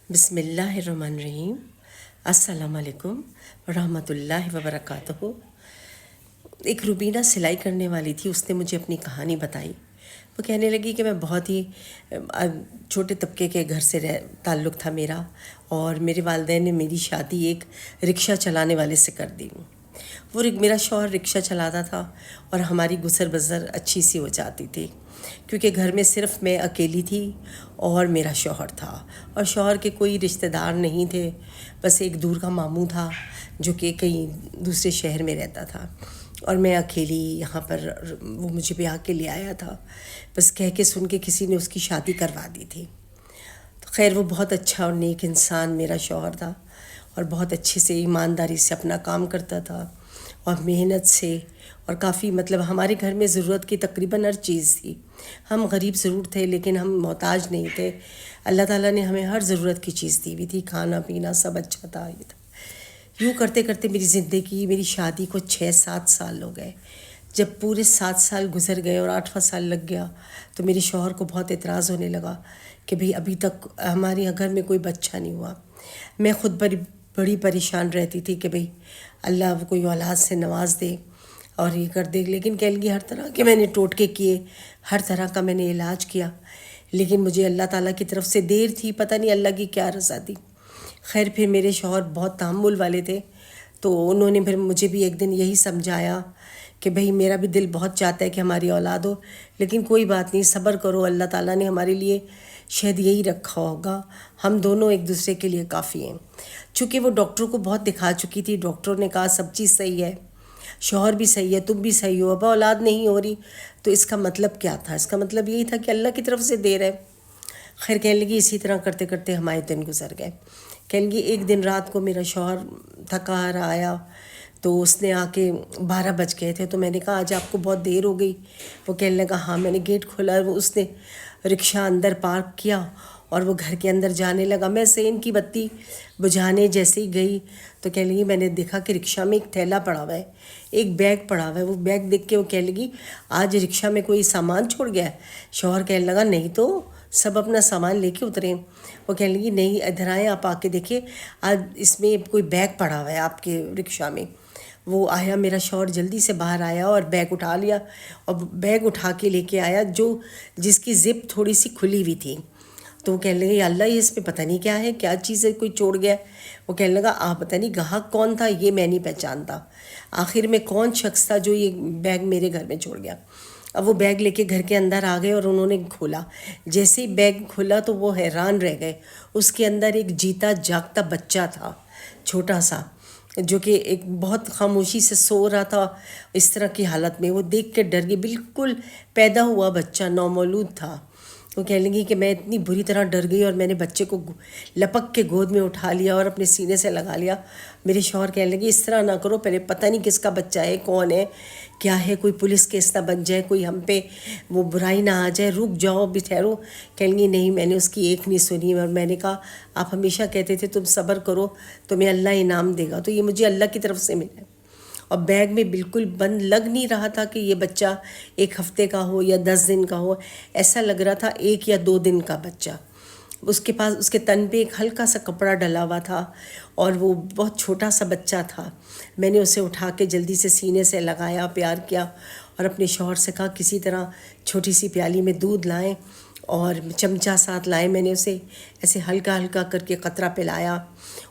بسم اللہ الرحمن الرحیم۔ السلام علیکم ورحمۃ اللہ وبرکاتہ۔ ایک روبینہ سلائی کرنے والی تھی، اس نے مجھے اپنی کہانی بتائی۔ وہ کہنے لگی کہ میں بہت ہی چھوٹے طبقے کے گھر سے تعلق تھا میرا، اور میرے والدین نے میری شادی ایک رکشہ چلانے والے سے کر دی۔ وہ میرا شوہر رکشہ چلاتا تھا اور ہماری گزر بسر اچھی سی ہو جاتی تھی، کیونکہ گھر میں صرف میں اکیلی تھی اور میرا شوہر تھا، اور شوہر کے کوئی رشتہ دار نہیں تھے، بس ایک دور کا ماموں تھا جو کہ کہیں دوسرے شہر میں رہتا تھا، اور میں اکیلی یہاں پر۔ وہ مجھے بیاہ کے لے آیا تھا، بس کہہ کے سن کے کسی نے اس کی شادی کروا دی تھی۔ تو خیر، وہ بہت اچھا اور نیک انسان میرا شوہر تھا، اور بہت اچھے سے ایمانداری سے اپنا کام کرتا تھا اور محنت سے، اور کافی ہمارے گھر میں ضرورت کی تقریباً ہر چیز تھی۔ ہم غریب ضرور تھے لیکن ہم محتاج نہیں تھے۔ اللہ تعالیٰ نے ہمیں ہر ضرورت کی چیز دی ہوئی تھی، کھانا پینا سب اچھا تھا۔ یہ تھا یوں کرتے کرتے میری زندگی، میری شادی کو 6-7 سال ہو گئے۔ جب پورے 7 سال گزر گئے اور 8واں سال لگ گیا تو میرے شوہر کو بہت اعتراض ہونے لگا کہ بھئی ابھی تک ہمارے گھر میں کوئی بچہ نہیں ہوا۔ میں خود بڑی پریشان رہتی تھی کہ بھئی اللہ وہ کوئی اولاد سے نواز دے اور یہ کر دے، لیکن کہہ لگی ہر طرح کے میں نے ٹوٹکے کیے، ہر طرح کا میں نے علاج کیا، لیکن مجھے اللہ تعالیٰ کی طرف سے دیر تھی، پتہ نہیں اللہ کی کیا رضا تھی۔ خیر، پھر میرے شوہر بہت تحمل والے تھے، تو انہوں نے پھر مجھے بھی ایک دن یہی سمجھایا کہ بھئی میرا بھی دل بہت چاہتا ہے کہ ہماری اولاد ہو، لیکن کوئی بات نہیں، صبر کرو، اللہ تعالیٰ نے ہمارے لیے شاید یہی رکھا ہوگا، ہم دونوں ایک دوسرے کے لیے کافی ہیں۔ چونکہ وہ ڈاکٹر کو بہت دکھا چکی تھی، ڈاکٹر نے کہا سب چیز صحیح ہے، شوہر بھی صحیح ہے، تم بھی صحیح ہو، اب اولاد نہیں ہو رہی، تو اس کا مطلب کیا تھا؟ اس کا مطلب یہی تھا کہ اللہ کی طرف سے دیر ہے۔ خیر، کہنے لگی اسی طرح کرتے کرتے ہمارے دن گزر گئے۔ کہنے لگی ایک دن رات کو میرا شوہر تھکا ہارا آیا، تو اس نے آ کے 12 بج گئے تھے، تو میں نے کہا آج آپ کو بہت دیر ہو گئی۔ وہ کہنے لگا ہاں، میں نے گیٹ کھولا، اس نے رکشہ اندر پارک کیا اور وہ گھر کے اندر جانے لگا۔ میں سین کی بتی بجھانے جیسے ہی گئی تو کہنے لگی میں نے دیکھا کہ رکشہ میں ایک تھیلا پڑا ہوا ہے، ایک بیگ پڑا ہوا ہے۔ وہ بیگ دیکھ کے وہ کہنے لگی آج رکشہ میں کوئی سامان چھوڑ گیا ہے؟ شوہر کہنے لگا نہیں تو، سب اپنا سامان لے کے اترے۔ وہ کہنے لگی نہیں، ادھر آئے آپ، آ کے دیکھیں آج اس میں کوئی بیگ پڑا ہوا ہے آپ کے رکشہ میں۔ وہ آیا، میرا شوہر جلدی سے باہر آیا اور بیگ اٹھا لیا، اور بیگ اٹھا کے لے کے آیا جس کی زپ تھوڑی سی کھلی ہوئی تھی۔ تو وہ کہنے لگے یا اللہ، یہ اس میں پتہ نہیں کیا ہے، کیا چیز ہے، کوئی چوڑ گیا۔ وہ کہنے لگا آپ پتہ نہیں گاہک کون تھا، یہ میں نہیں پہچانتا، آخر میں کون شخص تھا جو یہ بیگ میرے گھر میں چھوڑ گیا۔ اب وہ بیگ لے کے گھر کے اندر آ گئے اور انہوں نے کھولا۔ جیسے ہی بیگ کھولا تو وہ حیران رہ گئے، اس کے اندر ایک جیتا جاگتا بچہ تھا، چھوٹا سا، جو کہ ایک بہت خاموشی سے سو رہا تھا اس طرح کی حالت میں۔ وہ دیکھ کے ڈر گئی، بالکل پیدا ہوا بچہ، نومولود تھا۔ وہ کہنے لگی کہ میں اتنی بری طرح ڈر گئی اور میں نے بچے کو لپک کے گود میں اٹھا لیا اور اپنے سینے سے لگا لیا۔ میرے شوہر کہنے لگے اس طرح نہ کرو، پہلے پتہ نہیں کس کا بچہ ہے، کون ہے، کیا ہے، کوئی پولیس کیس نہ بن جائے، کوئی ہم پہ وہ برائی نہ آ جائے، رک جاؤ بھی ٹھہرو۔ کہنے لگی نہیں، میں نے اس کی ایک نہیں سنی، اور میں نے کہا آپ ہمیشہ کہتے تھے تم صبر کرو تمہیں اللہ انعام دے گا، تو یہ مجھے اللہ کی طرف سے ملا ہے۔ اور بیگ میں بالکل بند لگ نہیں رہا تھا کہ یہ بچہ 1 ہفتے کا ہو یا 10 دن کا ہو، ایسا لگ رہا تھا 1 یا 2 دن کا بچہ۔ اس کے پاس، اس کے تن پہ ایک ہلکا سا کپڑا ڈلا ہوا تھا، اور وہ بہت چھوٹا سا بچہ تھا۔ میں نے اسے اٹھا کے جلدی سے سینے سے لگایا، پیار کیا، اور اپنے شوہر سے کہا کسی طرح چھوٹی سی پیالی میں دودھ لائیں اور چمچہ ساتھ لائے۔ میں نے اسے ایسے ہلکا ہلکا کر کے قطرہ پلایا،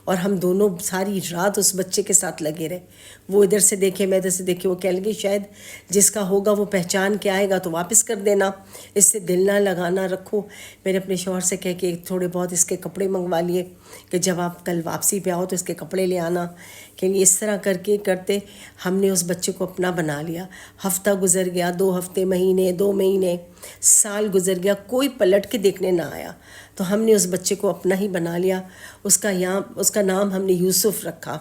اور ہم دونوں ساری رات اس بچے کے ساتھ لگے رہے۔ وہ ادھر سے دیکھے، میں ادھر سے دیکھے۔ وہ کہنے لگی شاید جس کا ہوگا وہ پہچان کے آئے گا تو واپس کر دینا، اس سے دل نہ لگانا رکھو۔ میں نے اپنے شوہر سے کہہ کے تھوڑے بہت اس کے کپڑے منگوا لیے کہ جب آپ کل واپسی پہ آؤ تو اس کے کپڑے لے آنا۔ کہ اس طرح کر کے کرتے ہم نے اس بچے کو اپنا بنا لیا۔ ہفتہ گزر گیا، 2 ہفتے، مہینے، 2 مہینے، سال گزر گیا، کوئی پلٹ کے دیکھنے نہ آیا، تو ہم نے اس بچے کو اپنا ہی بنا لیا۔ اس کا نام ہم نے یوسف رکھا،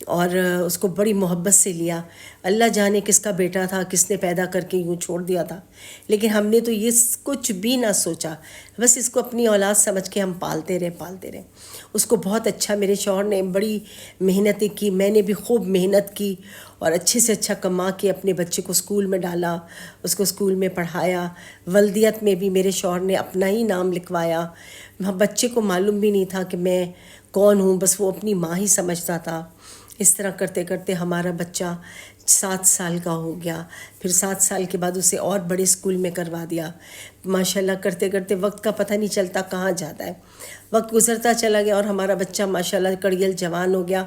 اور اس کو بڑی محبت سے لیا۔ اللہ جانے کس کا بیٹا تھا، کس نے پیدا کر کے یوں چھوڑ دیا تھا، لیکن ہم نے تو یہ کچھ بھی نہ سوچا، بس اس کو اپنی اولاد سمجھ کے ہم پالتے رہے۔ اس کو بہت اچھا، میرے شوہر نے بڑی محنتیں کی، میں نے بھی خوب محنت کی، اور اچھے سے اچھا کما کے اپنے بچے کو اسکول میں ڈالا، اس کو اسکول میں پڑھایا، ولدیت میں بھی میرے شوہر نے اپنا ہی نام لکھوایا۔ بچے کو معلوم بھی نہیں تھا کہ میں کون ہوں، بس وہ اپنی ماں ہی سمجھتا تھا۔ اس طرح کرتے کرتے ہمارا بچہ 7 سال کا ہو گیا، پھر 7 سال کے بعد اسے اور بڑے اسکول میں کروا دیا۔ ماشاءاللہ کرتے کرتے وقت کا پتہ نہیں چلتا کہاں جاتا ہے، وقت گزرتا چلا گیا اور ہمارا بچہ ماشاءاللہ کڑیل جوان ہو گیا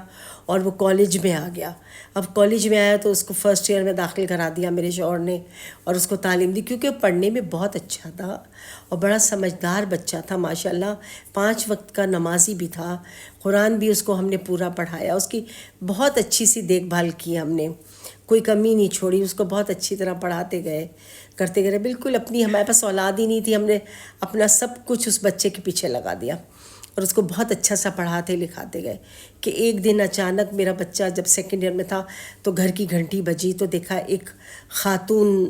اور وہ کالج میں آ گیا۔ اب کالج میں آیا تو اس کو فرسٹ ایئر میں داخل کرا دیا میرے شوہر نے، اور اس کو تعلیم دی، کیونکہ وہ پڑھنے میں بہت اچھا تھا اور بڑا سمجھدار بچہ تھا ماشاءاللہ، 5 وقت کا نمازی بھی تھا، قرآن بھی اس کو ہم نے پورا پڑھایا، اس کی بہت اچھی سی دیکھ بھال کی ہم نے، کوئی کمی نہیں چھوڑی، اس کو بہت اچھی طرح پڑھاتے گئے، کرتے گئے، بالکل اپنی، ہمارے پاس اولاد ہی نہیں تھی، ہم نے اپنا سب کچھ اس بچے کے پیچھے لگا دیا اور اس کو بہت اچھا سا پڑھاتے لکھاتے گئے کہ ایک دن اچانک میرا بچہ جب سیکنڈ ایئر میں تھا تو گھر کی گھنٹی بجی تو دیکھا ایک خاتون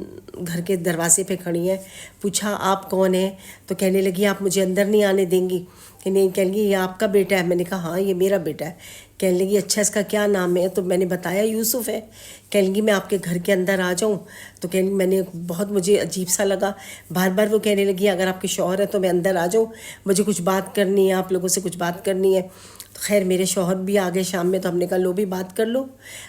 گھر کے دروازے پہ کھڑی ہے، پوچھا آپ کون ہیں؟ تو کہنے لگی آپ مجھے اندر نہیں آنے دیں گی کہ نہیں، کہنے لگی یہ آپ کا بیٹا ہے؟ میں نے کہا ہاں یہ میرا بیٹا ہے۔ کہنے لگی اچھا اس کا کیا نام ہے؟ تو میں نے بتایا یوسف ہے۔ کہنے لگی میں آپ کے گھر کے اندر آ جاؤں؟ تو کہنے میں نے بہت، مجھے عجیب سا لگا، بار بار وہ کہنے لگی اگر آپ کے شوہر ہے تو میں اندر آ جاؤں، مجھے کچھ بات کرنی ہے، آپ لوگوں سے کچھ بات کرنی ہے۔ تو خیر میرے شوہر بھی آ گئے شام میں، تو ہم نے کہا لو بھی بات کر لو۔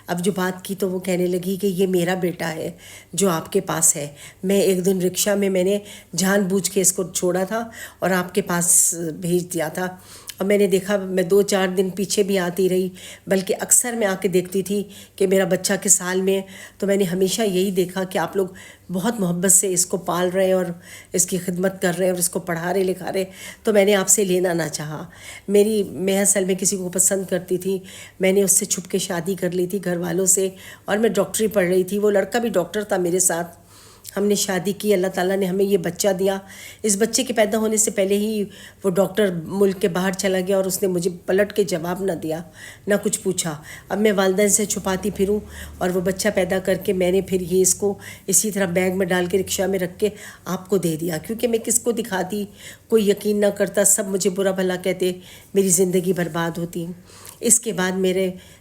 اب جو بات کی تو وہ کہنے لگی کہ یہ میرا بیٹا ہے جو آپ کے پاس ہے، میں ایک دن رکشہ میں نے جان بوجھ کے اس کو چھوڑا تھا اور آپ کے پاس بھیج دیا تھا، اور میں نے دیکھا، میں 2-4 دن پیچھے بھی آتی رہی، بلکہ اکثر میں آ کے دیکھتی تھی کہ میرا بچہ کس سال میں ہے، تو میں نے ہمیشہ یہی دیکھا کہ آپ لوگ بہت محبت سے اس کو پال رہے ہیں اور اس کی خدمت کر رہے ہیں اور اس کو پڑھا رہے لکھا رہے، تو میں نے آپ سے لینا نہ چاہا۔ میں اصل میں کسی کو پسند کرتی تھی، میں نے اس سے چھپ کے شادی کر لی تھی گھر والوں سے، اور میں ڈاکٹری پڑھ رہی تھی، وہ لڑکا بھی ڈاکٹر تھا میرے ساتھ، ہم نے شادی کی، اللہ تعالیٰ نے ہمیں یہ بچہ دیا۔ اس بچے کے پیدا ہونے سے پہلے ہی وہ ڈاکٹر ملک کے باہر چلا گیا اور اس نے مجھے پلٹ کے جواب نہ دیا، نہ کچھ پوچھا۔ اب میں والدین سے چھپاتی پھروں، اور وہ بچہ پیدا کر کے میں نے پھر یہ اس کو اسی طرح بیگ میں ڈال کے رکشہ میں رکھ کے آپ کو دے دیا، کیونکہ میں کس کو دکھاتی، کوئی یقین نہ کرتا، سب مجھے برا بھلا کہتے، میری زندگی برباد ہوتی۔ اس کے بعد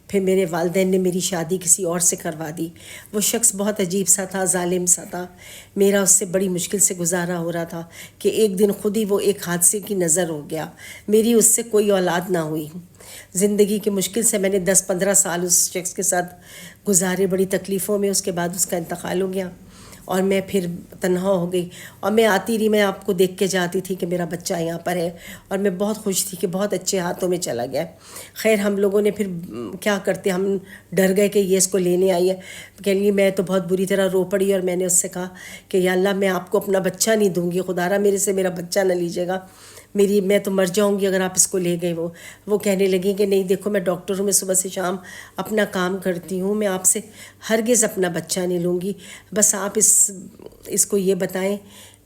پھر میرے والدین نے میری شادی کسی اور سے کروا دی۔ وہ شخص بہت عجیب سا تھا، ظالم سا تھا، میرا اس سے بڑی مشکل سے گزارا ہو رہا تھا کہ ایک دن خود ہی وہ ایک حادثے کی نظر ہو گیا، میری اس سے کوئی اولاد نہ ہوئی۔ زندگی کی مشکل سے میں نے 10-15 سال اس شخص کے ساتھ گزارے، بڑی تکلیفوں میں، اس کے بعد اس کا انتقال ہو گیا اور میں پھر تنہا ہو گئی، اور میں آتی رہی، میں آپ کو دیکھ کے جاتی تھی کہ میرا بچہ یہاں پر ہے، اور میں بہت خوش تھی کہ بہت اچھے ہاتھوں میں چلا گیا۔ خیر ہم لوگوں نے پھر کیا کرتے، ہم ڈر گئے کہ یہ اس کو لینے آئی ہے، کہ لیے میں تو بہت بری طرح رو پڑی، اور میں نے اس سے کہا کہ یا اللہ میں آپ کو اپنا بچہ نہیں دوں گی، خدا را میرے سے میرا بچہ نہ لیجیے گا، میں تو مر جاؤں گی اگر آپ اس کو لے گئے۔ وہ کہنے لگی کہ نہیں دیکھو میں ڈاکٹر ہوں، میں صبح سے شام اپنا کام کرتی ہوں، میں آپ سے ہرگز اپنا بچہ نہیں لوں گی، بس آپ اس کو یہ بتائیں،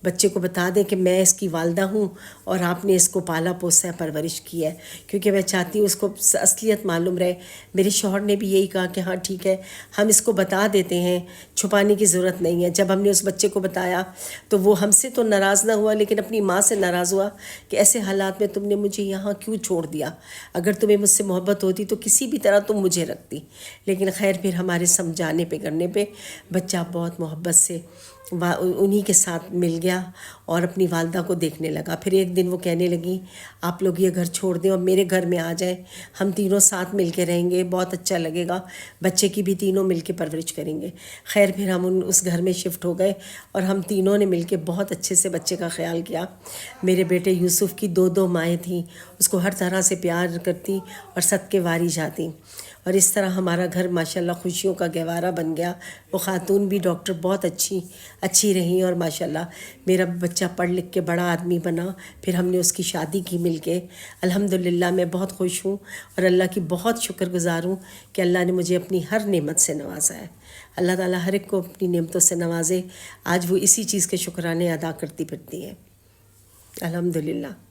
بچے کو بتا دیں کہ میں اس کی والدہ ہوں اور آپ نے اس کو پالا پوسا پرورش کی ہے، کیونکہ میں چاہتی ہوں اس کو اصلیت معلوم رہے۔ میرے شوہر نے بھی یہی کہا کہ ہاں ٹھیک ہے ہم اس کو بتا دیتے ہیں، چھپانے کی ضرورت نہیں ہے۔ جب ہم نے اس بچے کو بتایا تو وہ ہم سے تو ناراض نہ ہوا، لیکن اپنی ماں سے ناراض ہوا کہ ایسے حالات میں تم نے مجھے یہاں کیوں چھوڑ دیا، اگر تمہیں مجھ سے محبت ہوتی تو کسی بھی طرح تم مجھے رکھتی۔ لیکن خیر پھر ہمارے سمجھانے پہ کرنے پہ بچہ بہت محبت سے انہی کے ساتھ مل گیا اور اپنی والدہ کو دیکھنے لگا۔ پھر ایک دن وہ کہنے لگی آپ لوگ یہ گھر چھوڑ دیں اور میرے گھر میں آ جائیں، ہم تینوں ساتھ مل کے رہیں گے، بہت اچھا لگے گا، بچے کی بھی تینوں مل کے پرورش کریں گے۔ خیر پھر ہم اس گھر میں شفٹ ہو گئے اور ہم تینوں نے مل کے بہت اچھے سے بچے کا خیال کیا۔ میرے بیٹے یوسف کی 2 مائیں تھیں، اس کو ہر طرح سے پیار کرتی اور صدقے واری جاتی، اور اس طرح ہمارا گھر ماشاءاللہ خوشیوں کا گہوارہ بن گیا۔ وہ خاتون بھی ڈاکٹر بہت اچھی رہیں، اور ماشاءاللہ میرا بچہ پڑھ لکھ کے بڑا آدمی بنا۔ پھر ہم نے اس کی شادی کی مل کے، الحمدللہ میں بہت خوش ہوں اور اللہ کی بہت شکر گزار ہوں کہ اللہ نے مجھے اپنی ہر نعمت سے نوازا ہے۔ اللہ تعالیٰ ہر ایک کو اپنی نعمتوں سے نوازے، آج وہ اسی چیز کے شکرانے ادا کرتی پھرتی ہیں، الحمدللہ۔